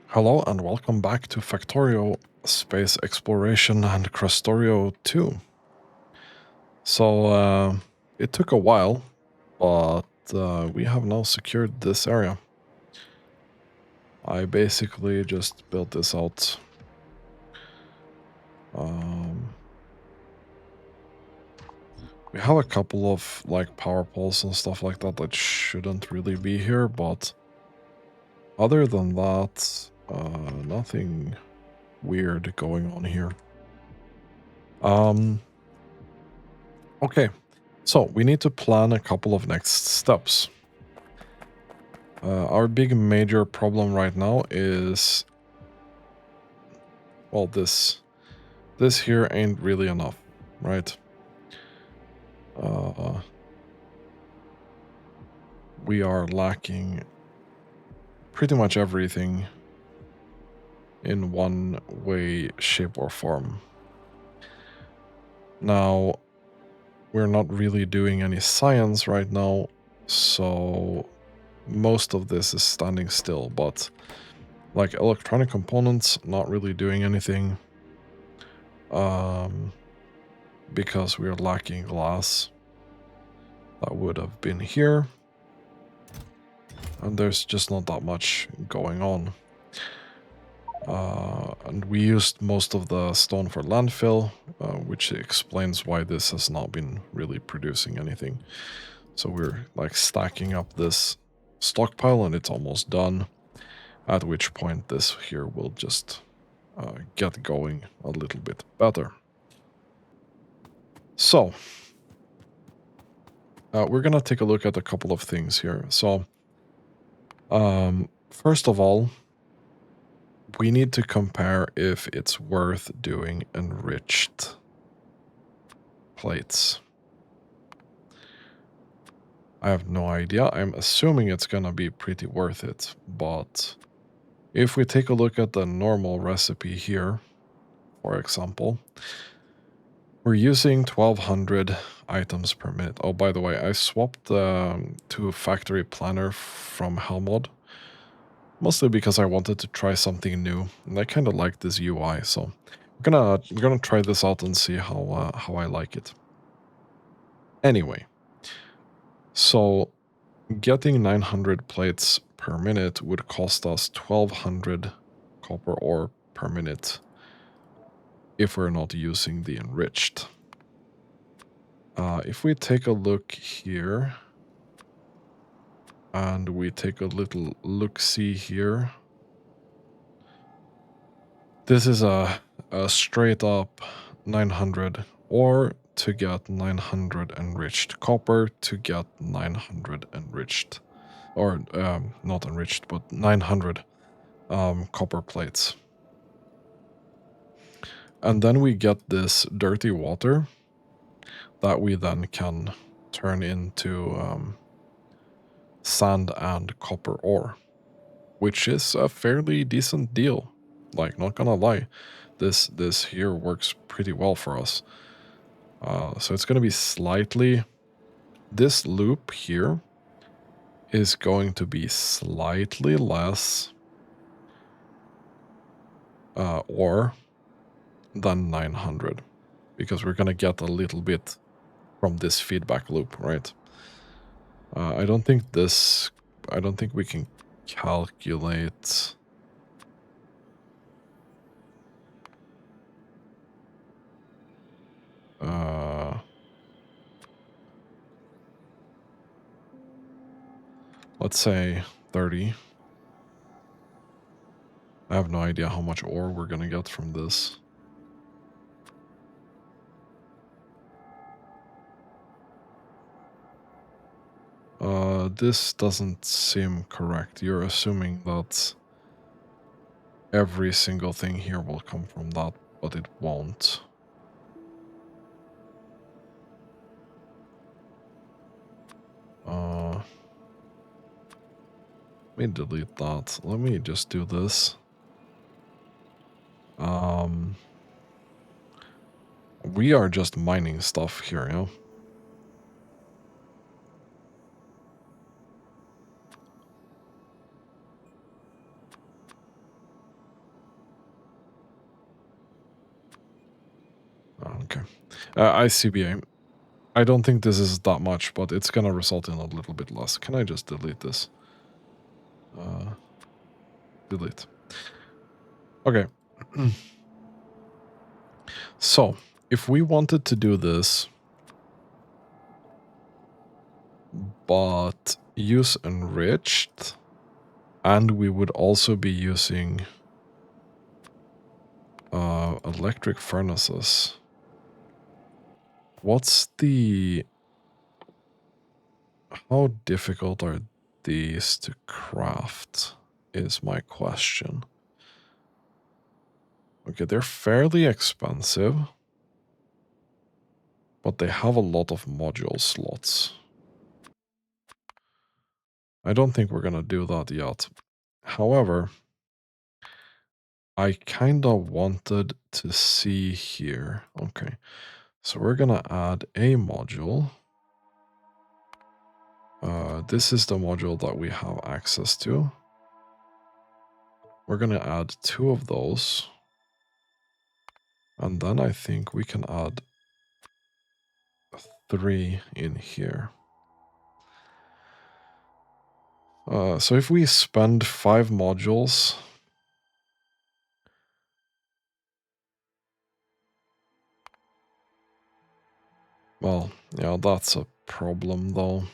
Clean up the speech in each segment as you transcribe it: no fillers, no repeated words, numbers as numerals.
Hello and welcome back to Factorio Space Exploration and Krastorio 2. So, it took a while, but we have now secured this area. I basically just built this out. We have a couple of like power poles and stuff like that that shouldn't really be here, but other than that, nothing weird going on here. Okay, so we need to plan a couple of next steps. Our big major problem right now is, well, this here ain't really enough, right? We are lacking pretty much everything in one way, shape, or form. Now, we're not really doing any science right now, so most of this is standing still, but like electronic components, not really doing anything. Because we're lacking glass. That would have been here. And there's just not that much going on. And we used most of the stone for landfill, which explains why this has not been really producing anything. So we're like stacking up this stockpile and it's almost done, at which point this here will just get going a little bit better. So, we're gonna take a look at a couple of things here. So, first of all, we need to compare if it's worth doing enriched plates. I have no idea. I'm assuming it's gonna be pretty worth it, but if we take a look at the normal recipe here, for example, we're using 1200 items per minute. Oh, by the way, I swapped to a factory planner from Helmod, mostly because I wanted to try something new, and I kind of like this UI, so we're gonna try this out and see how I like it. Anyway, so getting 900 plates per minute would cost us 1200 copper ore per minute if we're not using the enriched. If we take a look here and we take a little look-see here, this is a straight up 900 ore to get 900 enriched copper to get 900 enriched, or not enriched, but 900 copper plates. And then we get this dirty water that we then can turn into sand and copper ore, which is a fairly decent deal. Like, not gonna lie, this here works pretty well for us. So it's gonna be slightly, this loop here is going to be slightly less ore than 900, because we're gonna get a little bit from this feedback loop, right? I don't think we can calculate. Let's say 30. I have no idea how much ore we're gonna get from this. This doesn't seem correct. You're assuming that every single thing here will come from that, but it won't. Let me delete that. Let me just do this. We are just mining stuff here, yeah? Okay. ICBA. I don't think this is that much, but it's gonna result in a little bit less. Can I just delete this? Delete. Okay. So, if we wanted to do this, but use Enriched, and we would also be using electric furnaces. What's the... How difficult are these to craft is my question. Okay, they're fairly expensive, but they have a lot of module slots. I don't think we're gonna do that yet. However, I kinda wanted to see here. Okay, so we're gonna add a module. This is the module that we have access to. We're gonna add 2 of those. And then I think we can add 3 in here. So if we spend 5 modules... Well, yeah, that's a problem though.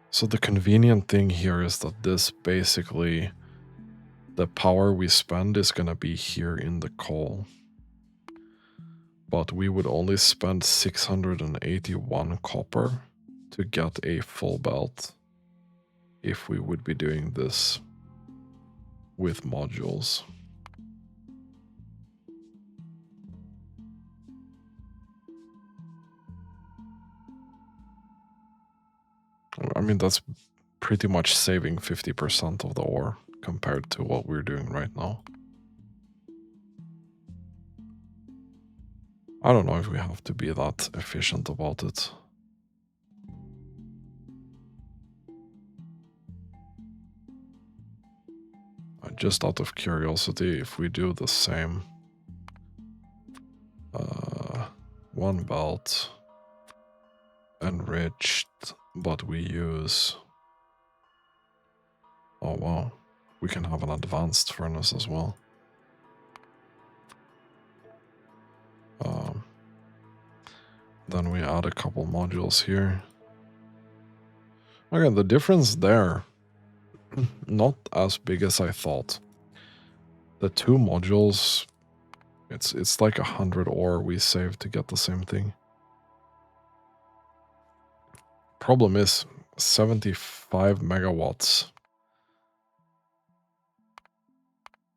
So the convenient thing here is that this basically, the power we spend is gonna be here in the coal. But we would only spend 681 copper to get a full belt if we would be doing this with modules. I mean, that's pretty much saving 50% of the ore compared to what we're doing right now. I don't know if we have to be that efficient about it. Just out of curiosity, if we do the same, 1 belt, enriched, but we use... Oh wow, we can have an advanced furnace as well. Then we add a couple modules here. Okay, the difference there, not as big as I thought. The 2 modules, it's like 100 ore we save to get the same thing. Problem is 75 megawatts.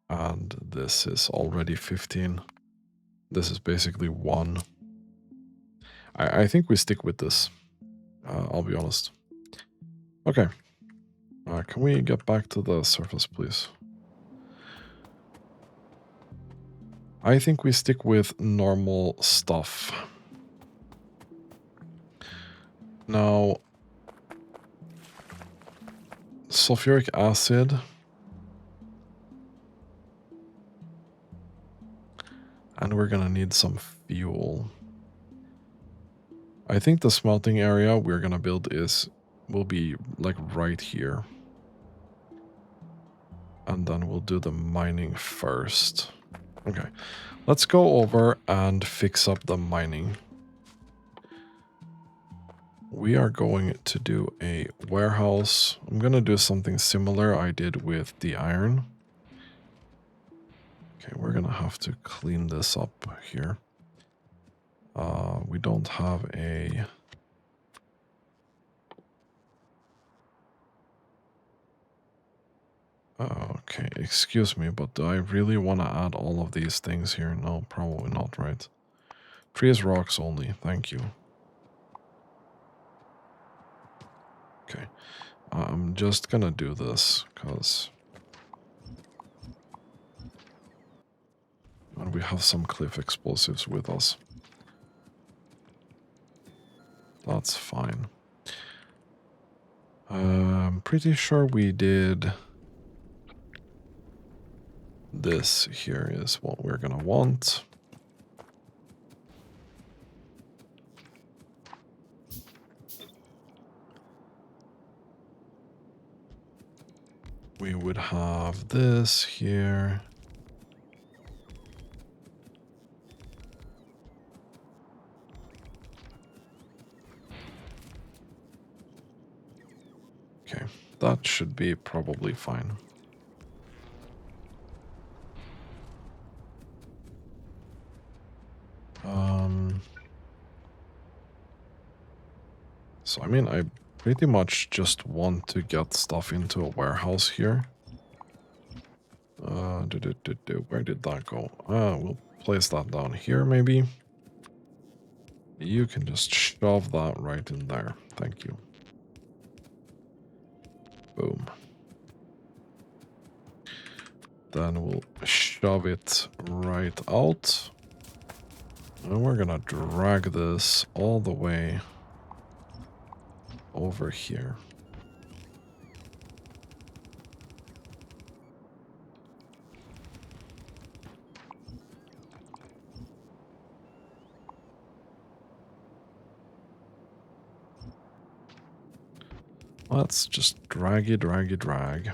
And this is already 15. This is basically 1. I think we stick with this. I'll be honest. Okay. Can we get back to the surface, please? I think we stick with normal stuff. Now, sulfuric acid. And we're gonna need some fuel. I think the smelting area we're gonna build will be like right here. And then we'll do the mining first. Okay, let's go over and fix up the mining. We are going to do a warehouse. I'm gonna do something similar I did with the iron. Okay, we're gonna have to clean this up here. We don't have a... Okay, excuse me, but do I really want to add all of these things here? No, probably not, right? Trees, rocks only, thank you. Okay, I'm just gonna do this, because... And we have some cliff explosives with us. That's fine. I'm pretty sure we did... This here is what we're gonna want. we would have this here. Okay, that should be probably fine. So I mean, I pretty much just want to get stuff into a warehouse here. Where did that go? We'll place that down here, maybe. You can just shove that right in there. Thank you. Boom. Then we'll shove it right out. And we're gonna drag this all the way over here. Let's just draggy, draggy, drag.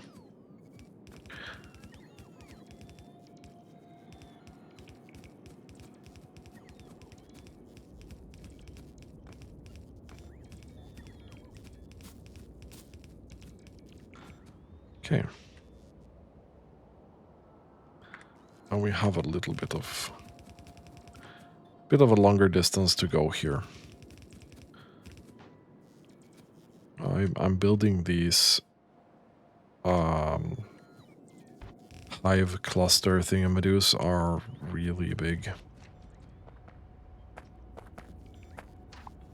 Okay. And we have a little bit of a longer distance to go here. I'm building these hive cluster thingamadoos are really big.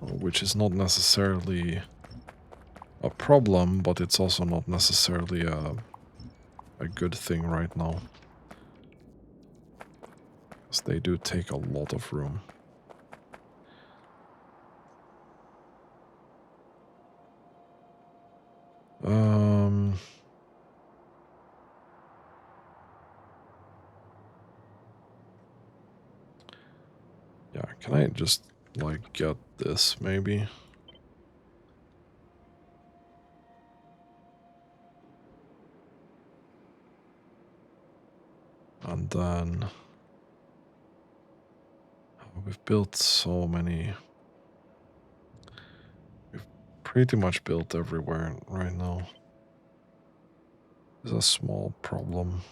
Which is not necessarily a problem, but it's also not necessarily a good thing right now. Because they do take a lot of room. Yeah, can I just, like, get this, maybe? And then... we've built so many... we've pretty much built everywhere right now. There's a small problem.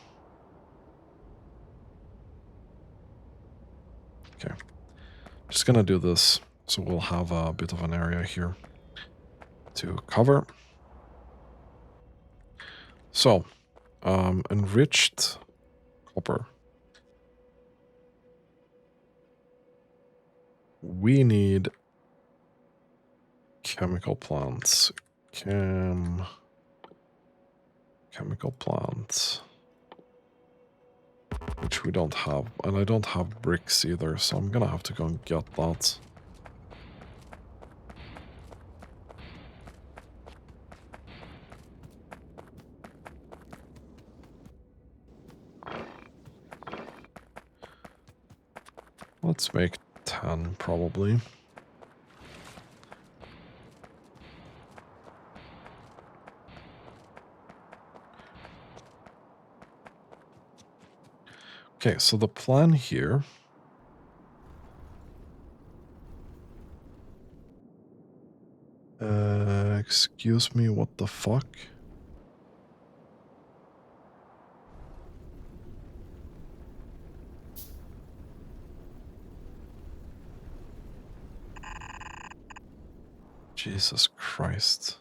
Okay. Just gonna do this, so we'll have a bit of an area here to cover. So, enriched copper. We need chemical plants. Chemical plants. Which we don't have. And I don't have bricks either, so I'm gonna have to go and get that. Let's make 10, probably. Okay, so the plan here... excuse me, what the fuck? Jesus Christ.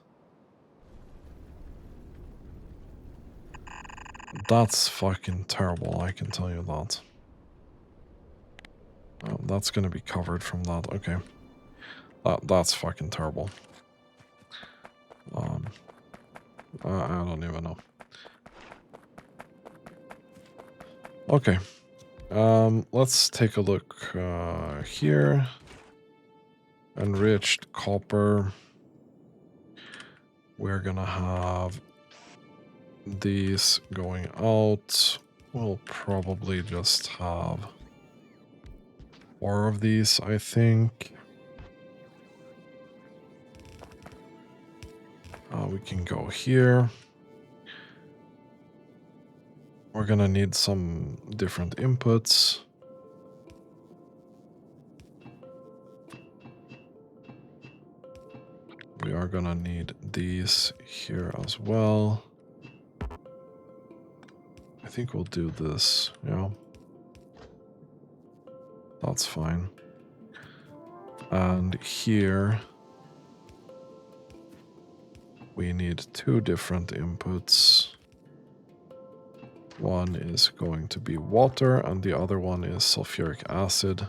That's fucking terrible, I can tell you that. Oh, that's gonna be covered from that, okay. That's fucking terrible. I don't even know. Okay. Let's take a look here. Enriched copper. We're gonna have these going out. We'll probably just have 4 of these, I think. We can go here. We're gonna need some different inputs. We are gonna need these here as well. I think we'll do this, yeah. That's fine. And here we need two different inputs. One is going to be water and the other one is sulfuric acid.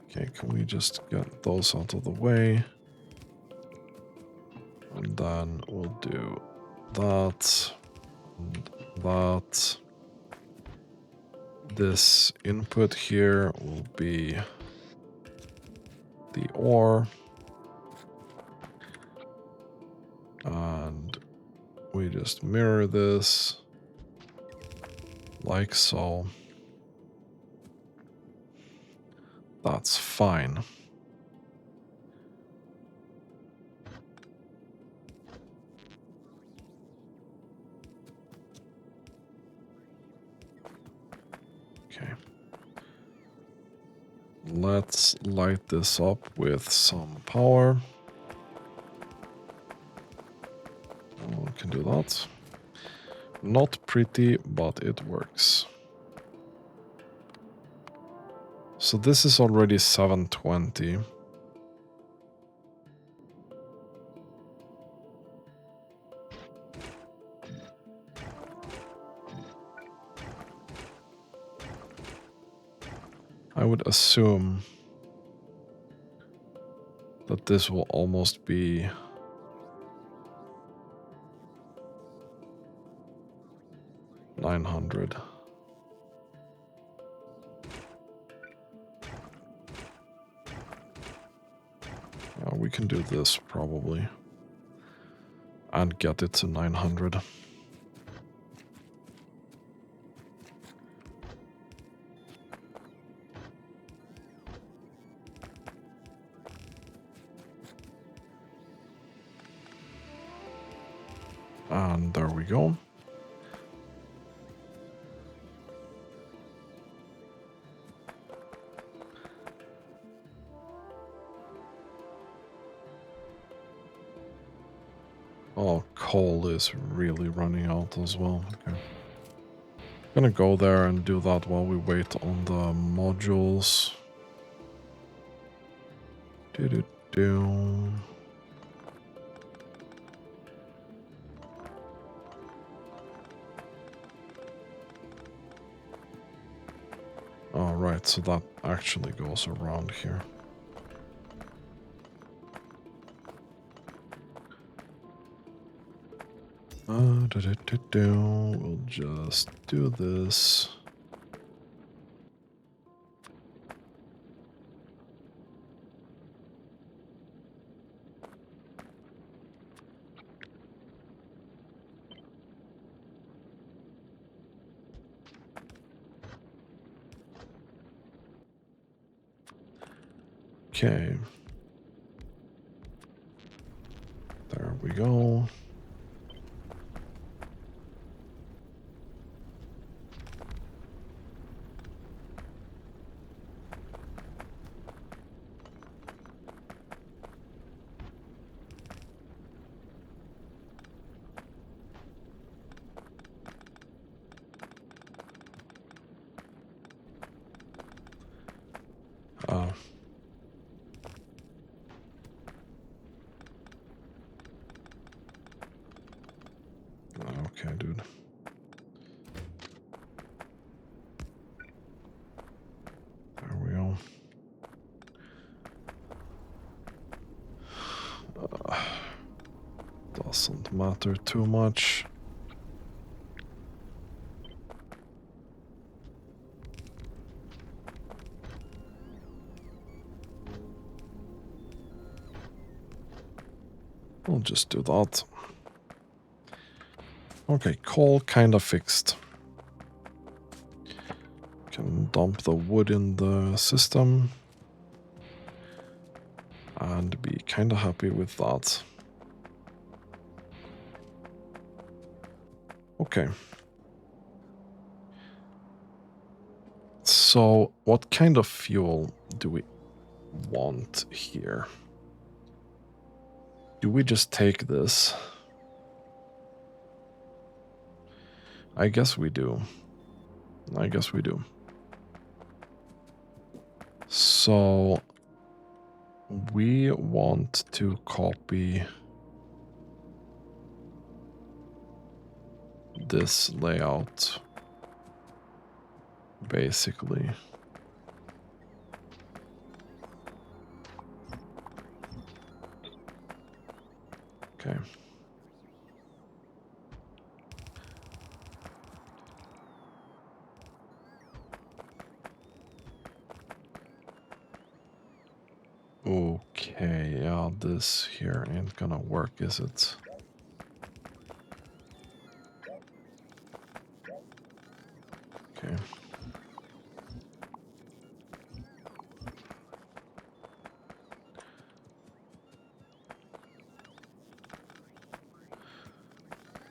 Okay, can we just get those out of the way? And then we'll do that and that. This input here will be the ore. And we just mirror this like so. That's fine. Okay. Let's light this up with some power. Oh, we can do that. Not pretty, but it works. So this is already 720. I would assume that this will almost be $900. We can do this probably and get it to 900. And there we go. Oh, coal is really running out as well. Okay. Gonna go there and do that while we wait on the modules. Do-do-do. All right, so that actually goes around here. We'll just do this. Okay. There we go. Okay, dude. There we go. Doesn't matter too much. We'll just do that. Okay, coal kind of fixed. Can dump the wood in the system. And be kind of happy with that. Okay. So, what kind of fuel do we want here? Do we just take this? I guess we do. I guess we do. So, we want to copy this layout, basically. Okay. Okay, yeah, this here ain't gonna work, is it? Okay.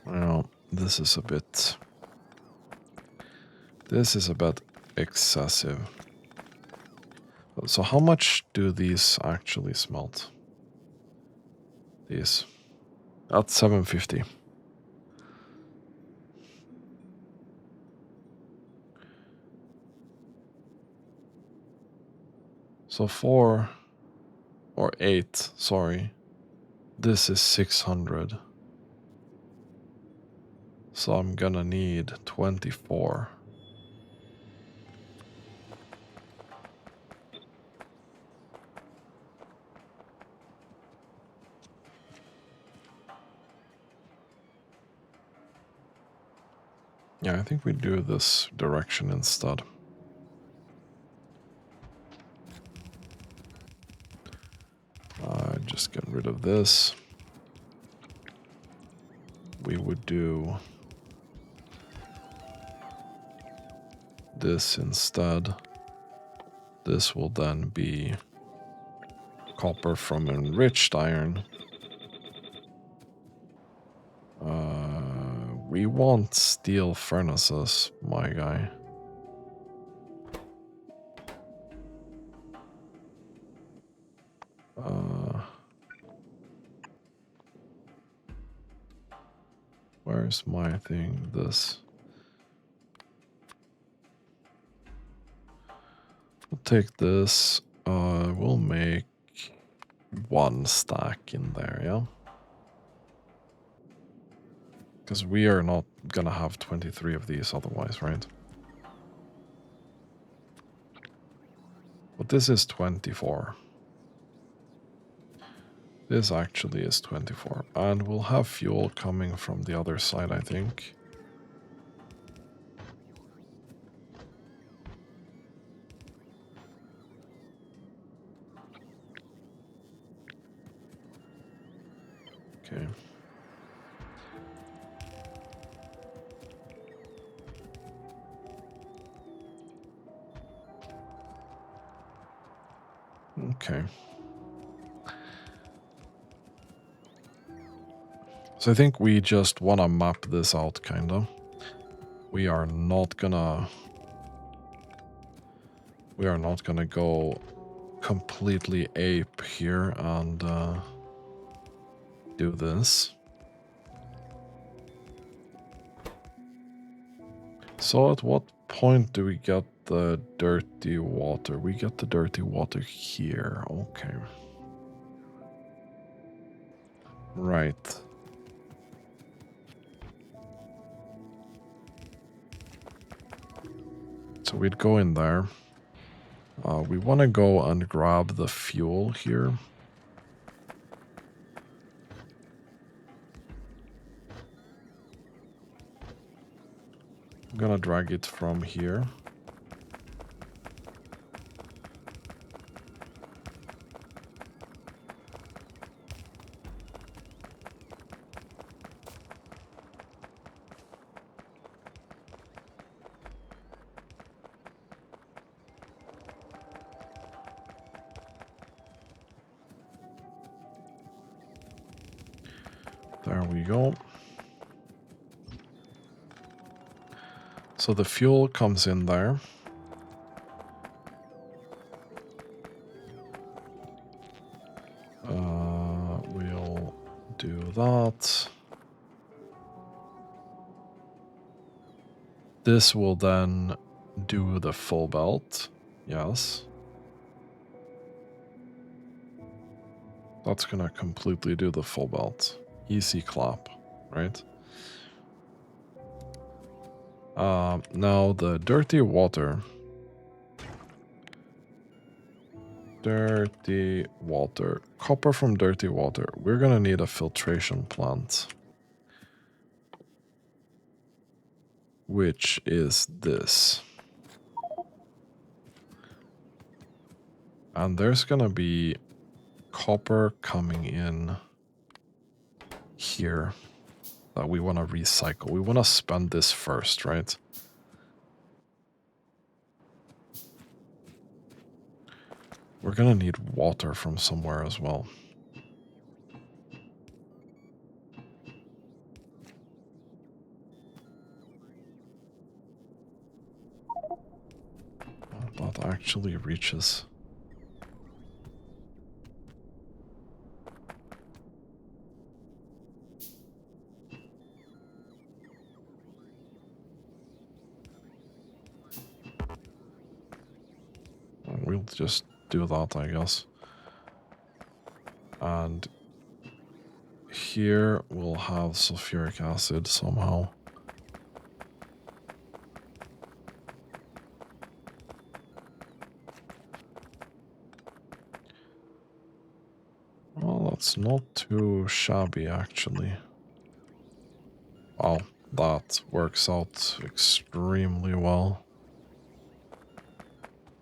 Well, this is a bit excessive. So how much do these actually smelt? These. At 750. So 4 or 8, sorry. This is 600. So I'm gonna need 24. Yeah, I think we do this direction instead. Just get rid of this. We would do this instead. This will then be copper from enriched iron. We want steel furnaces, my guy. Where's my thing? This. We'll take this. We'll make 1 stack in there, yeah? Because we are not gonna have 23 of these otherwise, right? But this is 24. This actually is 24. And we'll have fuel coming from the other side, I think. Okay. Okay. So I think we just want to map this out, kind of. We are not gonna go completely ape here and do this. So at what point do we get the dirty water? We get the dirty water here. Okay. Right. So we'd go in there. We want to go and grab the fuel here. I'm gonna drag it from here. There we go. So the fuel comes in there. do that. This will then do the full belt. Yes. That's gonna completely do the full belt. Easy clap, right? Now the dirty water. Dirty water. Copper from dirty water. We're gonna need a filtration plant. Which is this. And there's gonna be copper coming in here that we want to recycle. We want to spend this first, right? We're gonna need water from somewhere as well. That actually reaches. We'll just do that, I guess. And here we'll have sulfuric acid somehow. Well, that's not too shabby, actually. Wow, that works out extremely well.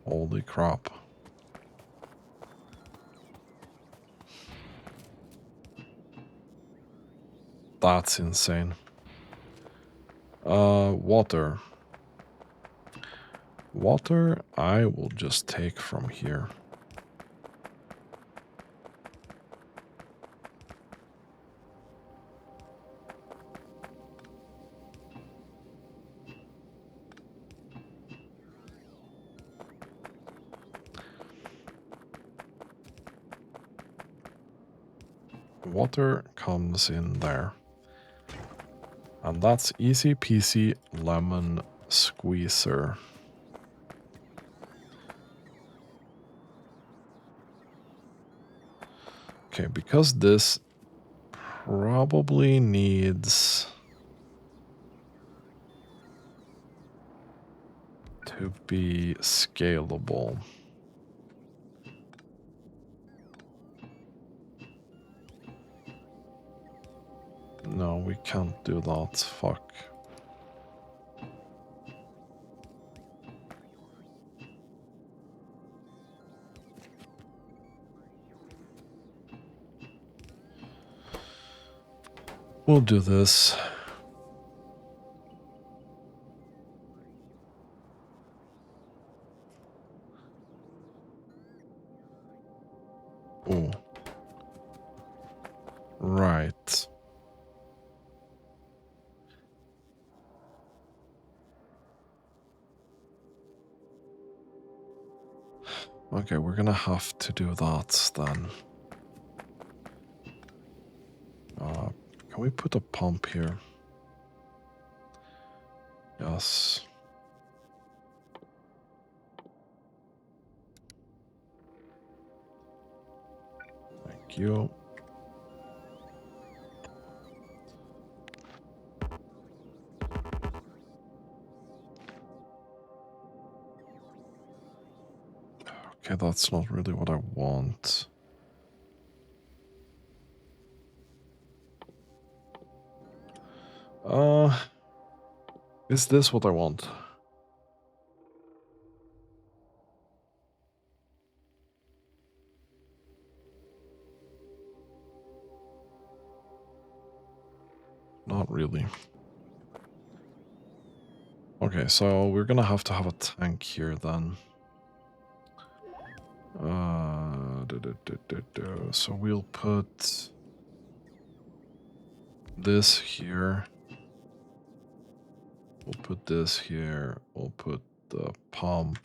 Holy crap. That's insane. Water. Water, I will just take from here. Water comes in there. And that's easy peasy lemon squeezer. Okay, because this probably needs to be scalable. No, we can't do that. Fuck. We'll do this. Oh. Right. Okay, we're gonna have to do that then. Can we put a pump here? Yes. Thank you. Okay, that's not really what I want. Is this what I want? Not really. Okay, so we're gonna have to have a tank here then. So we'll put this here. We'll put this here. We'll put the pump.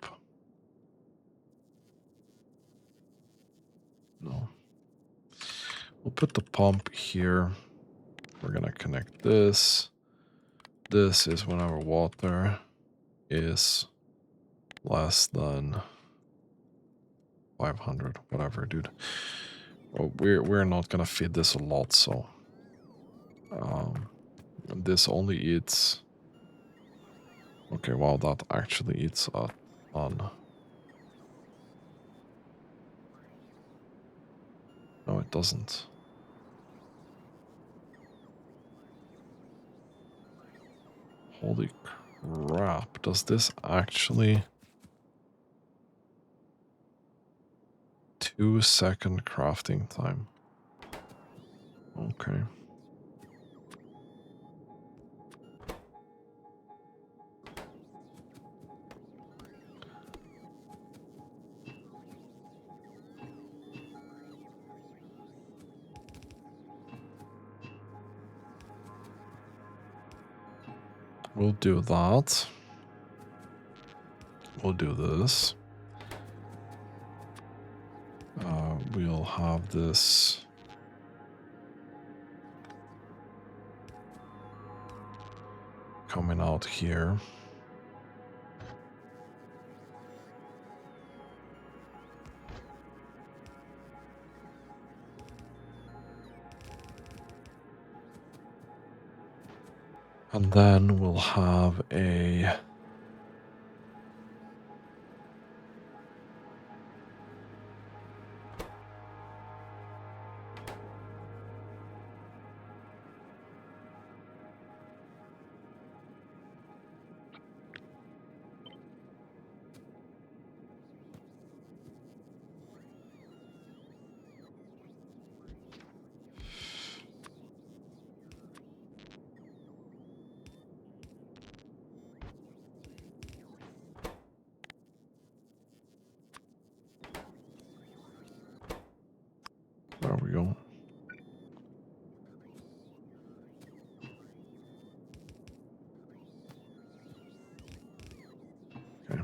No. We'll put the pump here. we're gonna connect this. This is whenever water is less than 500, whatever, dude. Well, we're not gonna feed this a lot, so this only eats. Okay, wow, that actually eats a ton. No, it doesn't. Holy crap, does this actually... 2-second crafting time. Okay. We'll do that. We'll do this. We'll have this coming out here. And then we'll have a... There we go. Okay.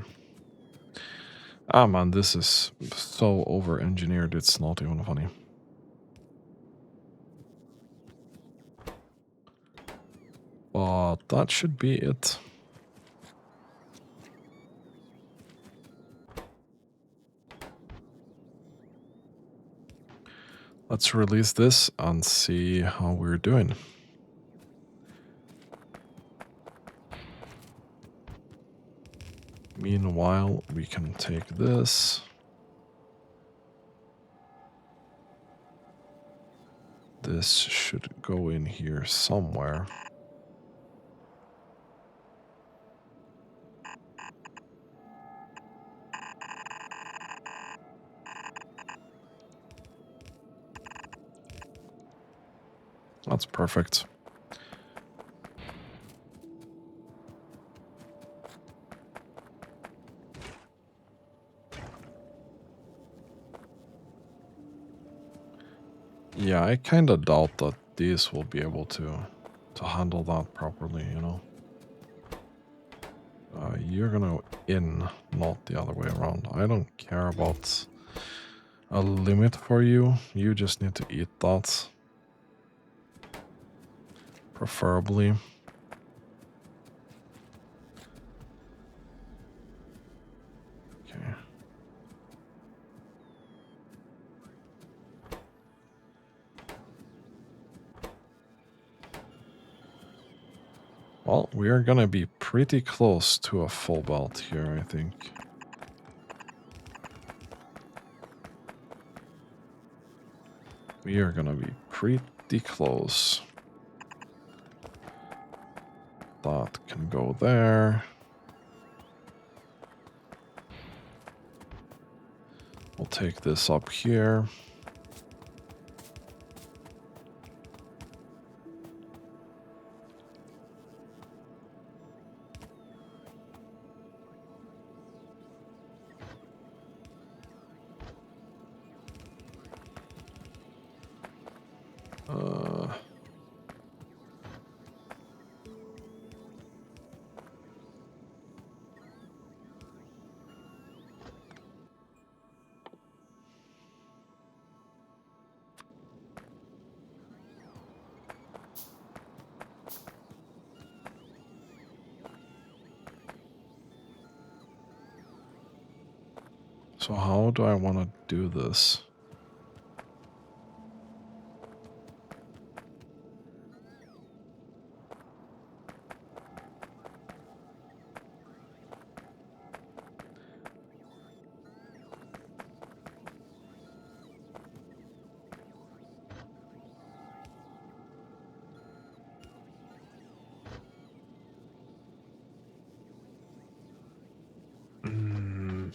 Ah man, this is so over-engineered, it's not even funny. But that should be it. Let's release this and see how we're doing. Meanwhile, we can take this. This should go in here somewhere. That's perfect. Yeah, I kind of doubt that these will be able to handle that properly, you know. You're gonna go in, not the other way around. I don't care about a limit for you. You just need to eat that. Preferably. Okay. Well, we are gonna be pretty close to a full belt here, I think. We are gonna be pretty close. That can go there. We'll take this up here. So how do I want to do this? Mm.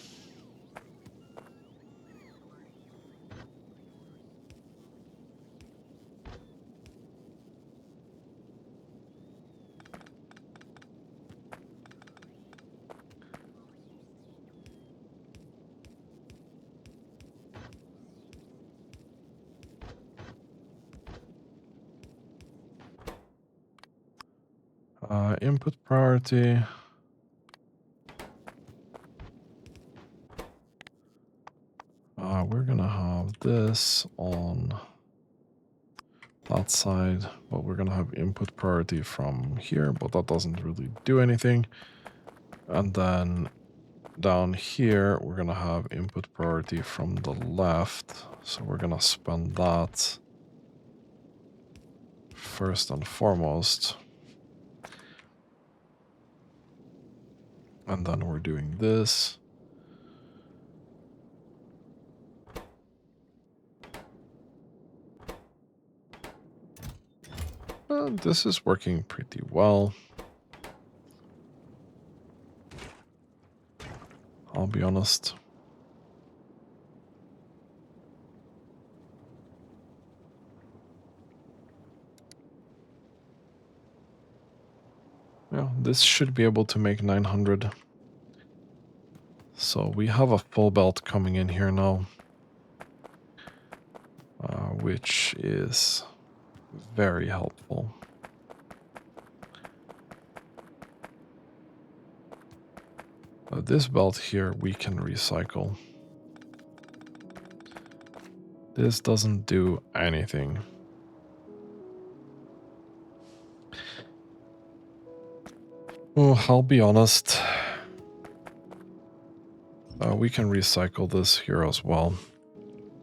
Input priority. We're gonna have this on that side, but we're gonna have input priority from here, but that doesn't really do anything. And then down here, we're gonna have input priority from the left. So we're gonna spend that first and foremost. And then we're doing this. This is working pretty well. I'll be honest. Yeah, this should be able to make 900. So we have a full belt coming in here now, which is very helpful. This belt here we can recycle. This doesn't do anything. Oh, I'll be honest. We can recycle this here as well.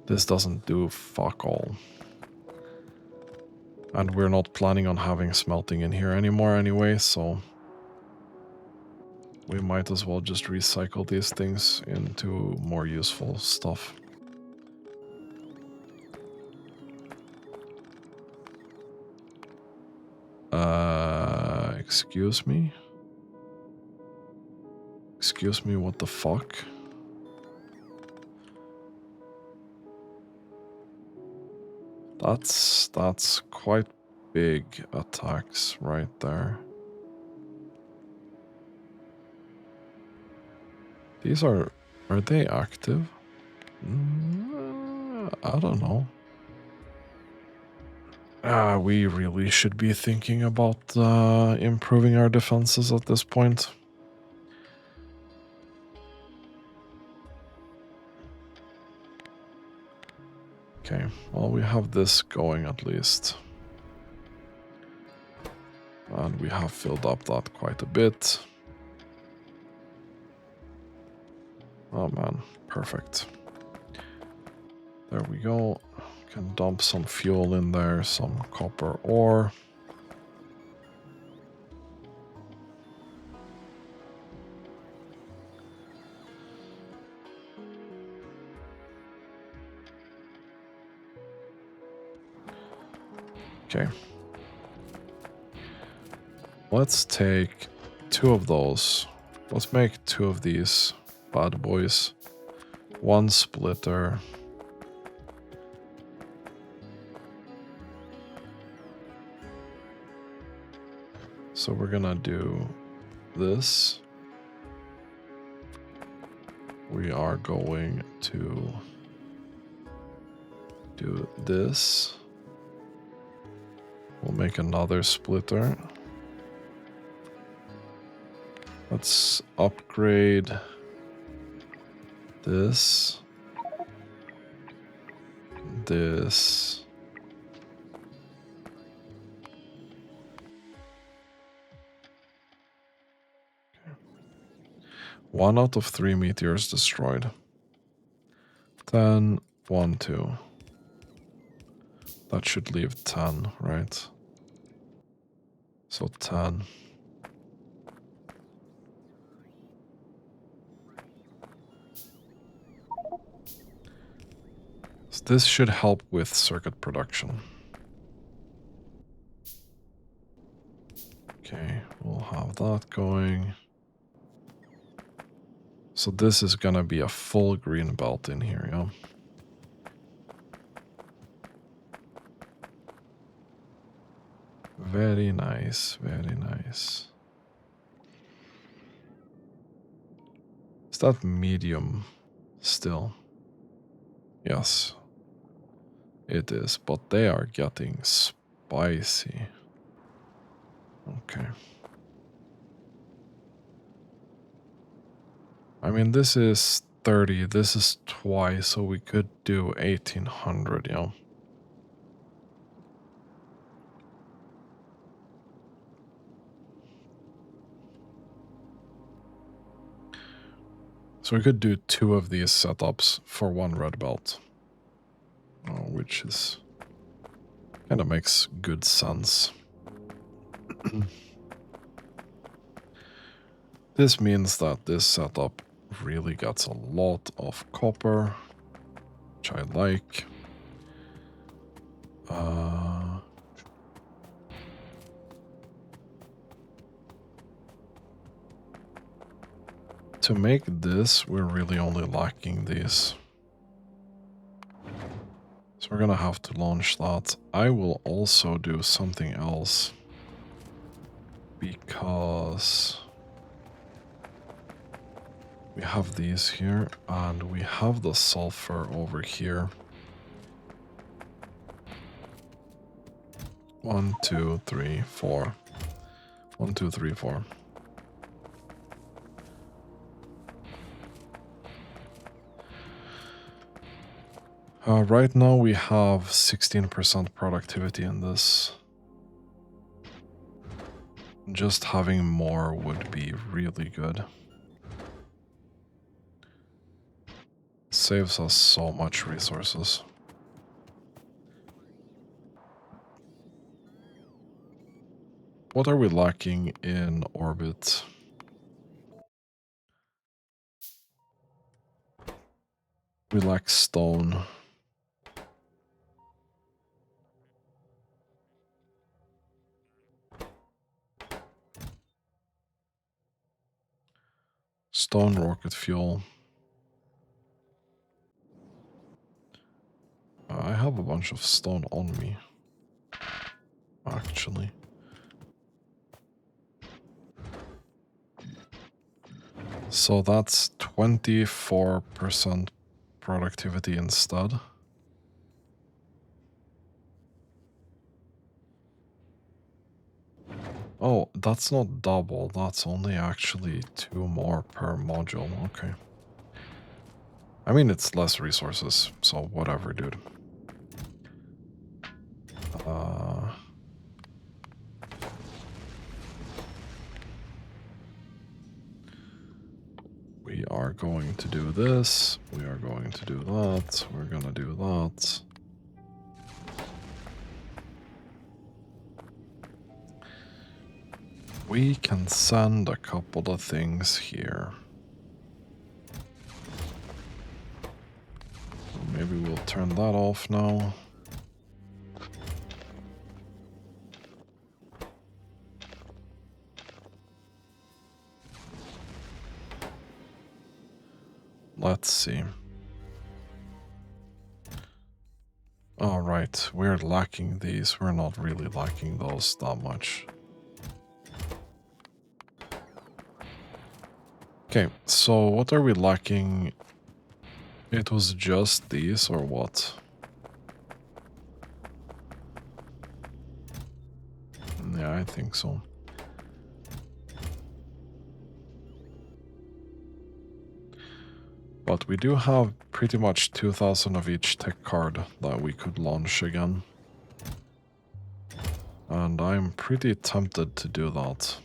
This doesn't do fuck all. And we're not planning on having smelting in here anymore anyway, so we might as well just recycle these things into more useful stuff. Excuse me? Excuse me, what the fuck? That's quite big attacks right there. These are they active? I don't know. We really should be thinking about improving our defenses at this point. Okay, well, we have this going at least. And we have filled up that quite a bit. Oh man, perfect. There we go. Can dump some fuel in there, some copper ore. Okay. Let's take 2 of those. Let's make 2 of these bad boys. 1 splitter. So we're gonna do this. We are going to do this. We'll make another splitter. Let's upgrade this. This. Okay. 1 out of 3 meteors destroyed. 10, 1, 2. That should leave 10, right? So 10. So this should help with circuit production. Okay, we'll have that going. So this is gonna be a full green belt in here, yeah? Very nice, very nice. Is that medium still? Yes, it is, but they are getting spicy. Okay. I mean, this is 30, this is twice, so we could do 1800, you know? So we could do 2 of these setups for 1 red belt. Which is... kind of makes good sense. This means that this setup really gets a lot of copper, which I like. To make this, we're really only lacking these. So we're gonna have to launch that. I will also do something else. Because we have these here, and we have the sulfur over here. 1, 2, 3, 4. 1, 2, 3, 4. Right now we have 16% productivity in this. Just having more would be really good. Saves us so much resources. What are we lacking in orbit? We lack stone. Stone rocket fuel. I have a bunch of stone on me, actually. So that's 24% productivity instead. Oh, that's not double. That's only actually 2 more per module. Okay. I mean, it's less resources, so whatever, dude. We are going to do this. We are going to do that. We're gonna do that. We can send a couple of things here. Maybe we'll turn that off now. Let's see. All right, we're lacking these. We're not really lacking those that much. Okay, so what are we lacking? It was just these or what? Yeah, I think so. But we do have pretty much 2,000 of each tech card that we could launch again. And I'm pretty tempted to do that.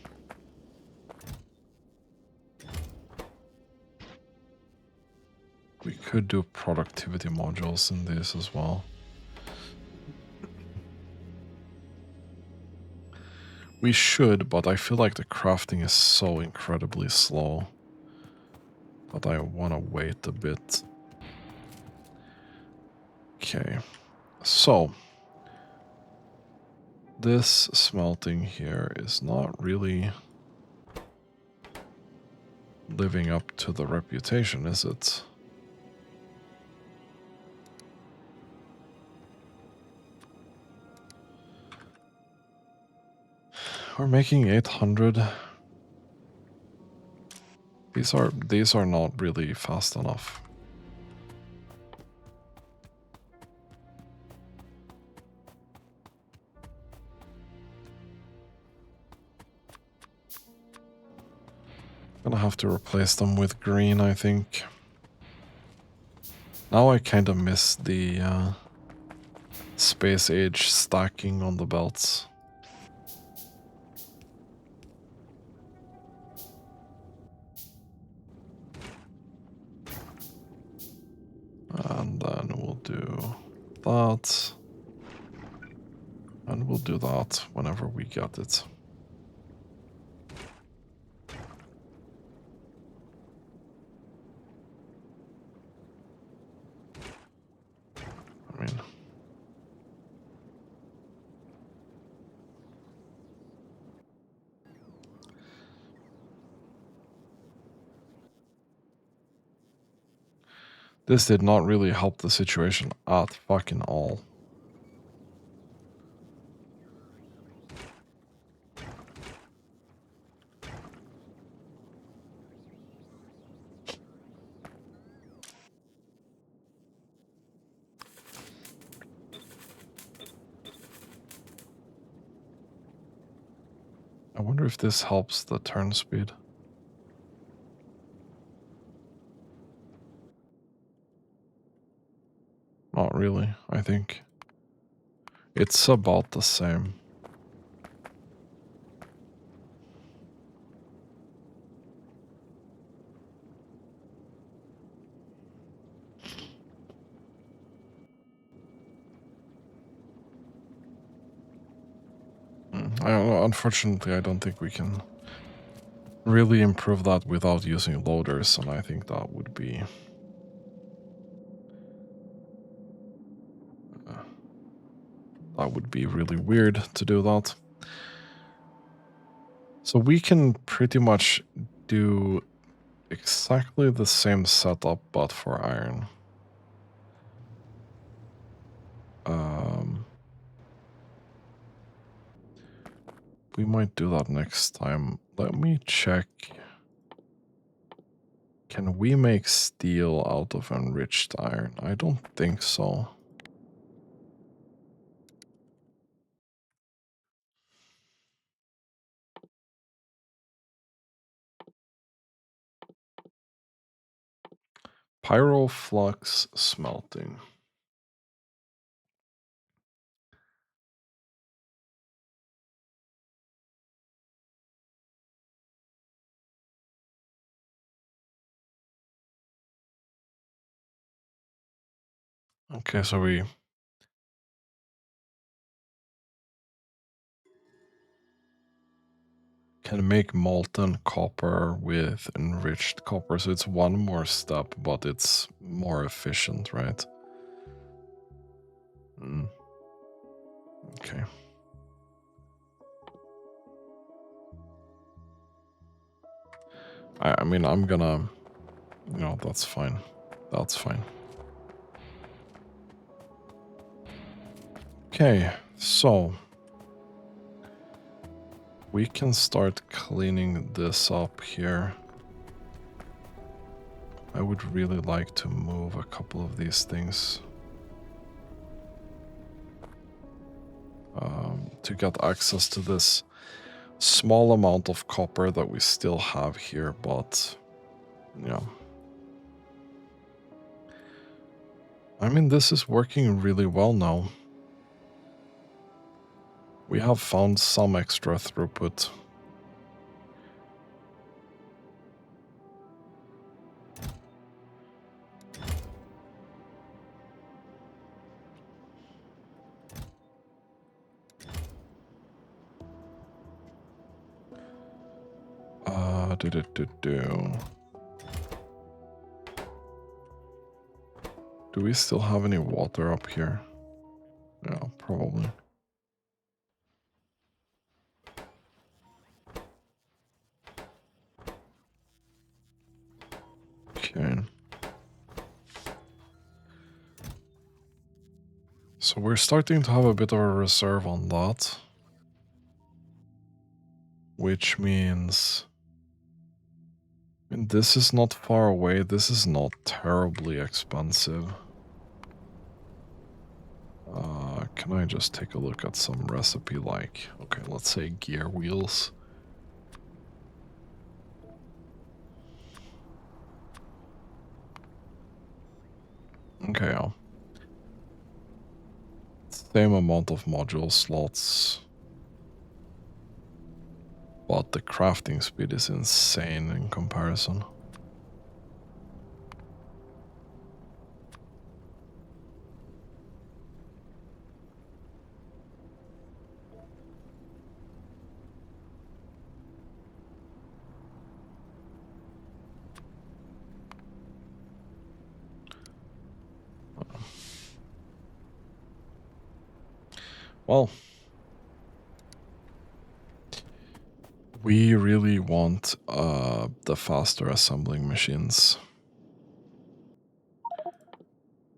We could do productivity modules in this as well. We should, but I feel like the crafting is so incredibly slow that I want to wait a bit. Okay, so this smelting here is not really living up to the reputation, is it? We're making 800. These are not really fast enough. Gonna have to replace them with green, I think. Now I kind of miss the Space Age stacking on the belts. And then we'll do that. And we'll do that whenever we get it. I mean, this did not really help the situation at fucking all. I wonder if this helps the turn speed. Not really, I think. It's about the same. I don't know, unfortunately I don't think we can really improve that without using loaders, and I think that would be really weird to do that. So we can pretty much do exactly the same setup, but for iron. We might do that next time. Let me check. Can we make steel out of enriched iron? I don't think so. Pyroflux smelting. Okay, so we can make molten copper with enriched copper. So it's one more step, but it's more efficient, right? Okay. I mean, I'm gonna... No, that's fine. That's fine. Okay, so... we can start cleaning this up here. I would really like to move a couple of these things. To get access to this small amount of copper that we still have here, but... yeah. I mean, this is working really well now. We have found some extra throughput. Do we still have any water up here? Yeah, probably. Okay. So we're starting to have a bit of a reserve on that. Which means... And this is not far away. This is not terribly expensive. Can I just take a look at some recipe like... Okay, let's say gear wheels. Okay, yeah. Same amount of module slots. But the crafting speed is insane in comparison. Well, we really want the faster assembling machines.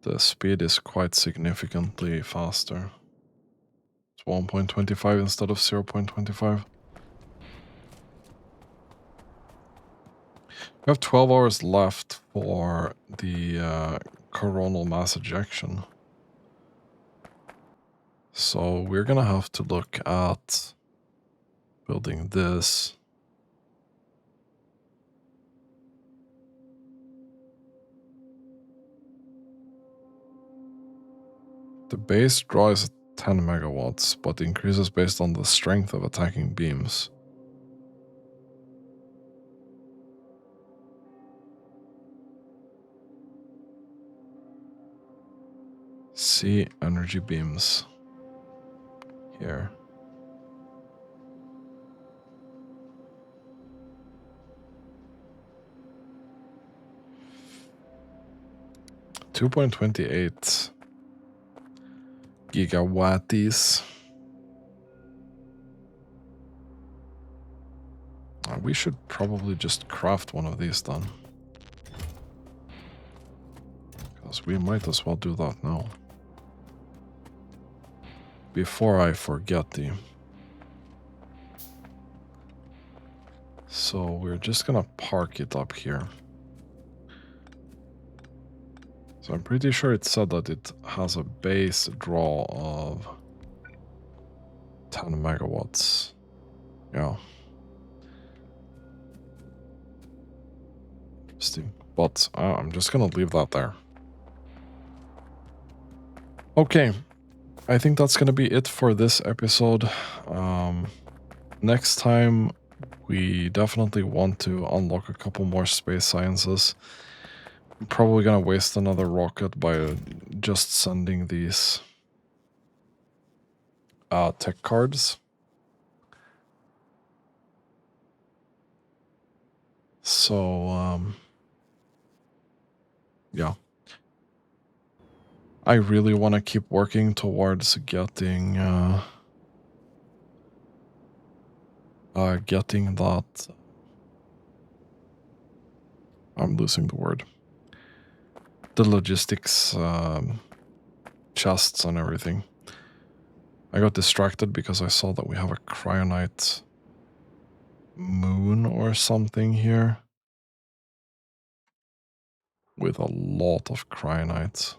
The speed is quite significantly faster. It's 1.25 instead of 0.25. We have 12 hours left for the coronal mass ejection. So we're gonna have to look at building this. The base draw is 10 megawatts, but increases based on the strength of attacking beams. See energy beams here. $2.28 gigawatts. We should probably just craft one of these then. Because we might as well do that now. Before I forget the... So we're just gonna park it up here. So I'm pretty sure it said that it has a base draw of 10 megawatts. Yeah. Interesting. But I'm just gonna leave that there. Okay. I think that's gonna be it for this episode. Next time, we definitely want to unlock a couple more space sciences. I'm probably gonna waste another rocket by just sending these tech cards. So, yeah. I really want to keep working towards getting that... I'm losing the word. The logistics chests and everything. I got distracted because I saw that we have a cryonite moon or something here. With a lot of cryonites.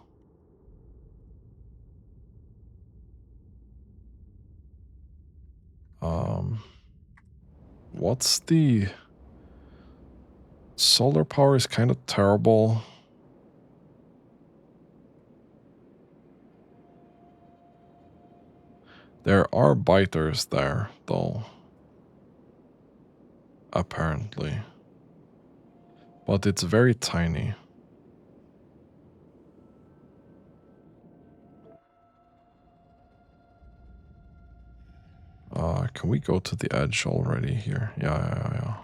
What's the... Solar power is kind of terrible. There are biters there, though. Apparently. But it's very tiny. Can we go to the edge already here? Yeah.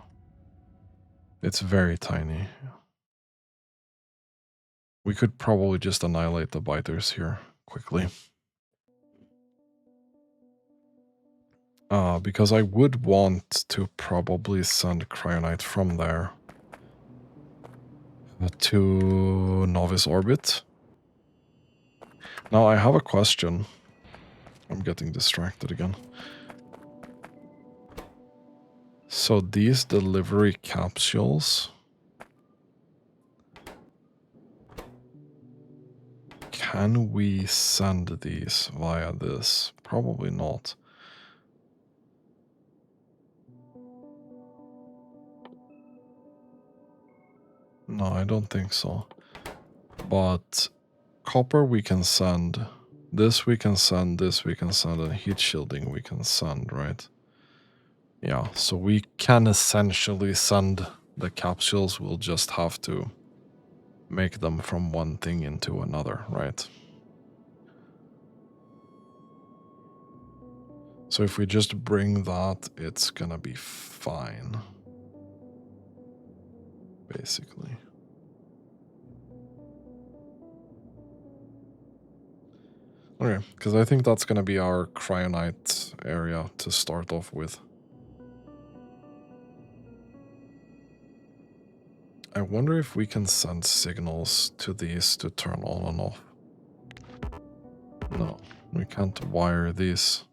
It's very tiny. We could probably just annihilate the biters here quickly. Because I would want to probably send Cryonite from there to Novice Orbit. Now I have a question. I'm getting distracted again. So these delivery capsules, can we send these via this? Probably not. No, I don't think so. But copper we can send. This we can send, this we can send, and heat shielding we can send, right? Yeah, so we can essentially send the capsules. We'll just have to make them from one thing into another, right? So if we just bring that, it's gonna be fine. Basically. Okay, because I think that's gonna be our cryonite area to start off with. I wonder if we can send signals to these to turn on and off. No, we can't wire these.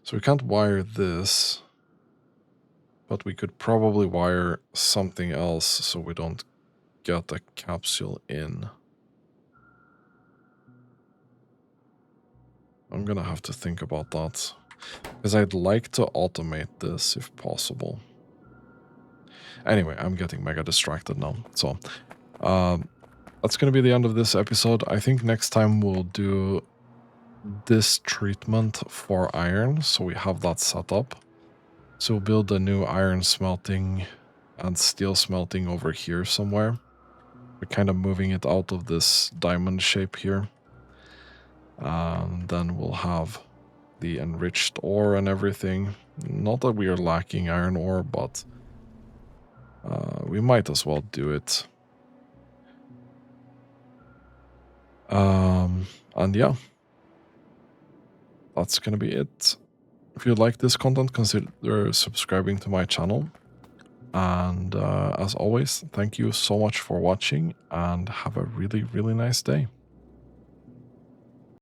So we can't wire this, but we could probably wire something else so we don't get a capsule in. I'm gonna have to think about that, because I'd like to automate this if possible. Anyway, I'm getting mega distracted now. So, that's gonna be the end of this episode. I think next time we'll do this treatment for iron, so we have that set up. So we'll build a new iron smelting and steel smelting over here somewhere. We're kind of moving it out of this diamond shape here. And then we'll have the enriched ore and everything. Not that we are lacking iron ore, but we might as well do it. And yeah, that's gonna be it. If you like this content, consider subscribing to my channel. And as always, thank you so much for watching and have a really, really nice day.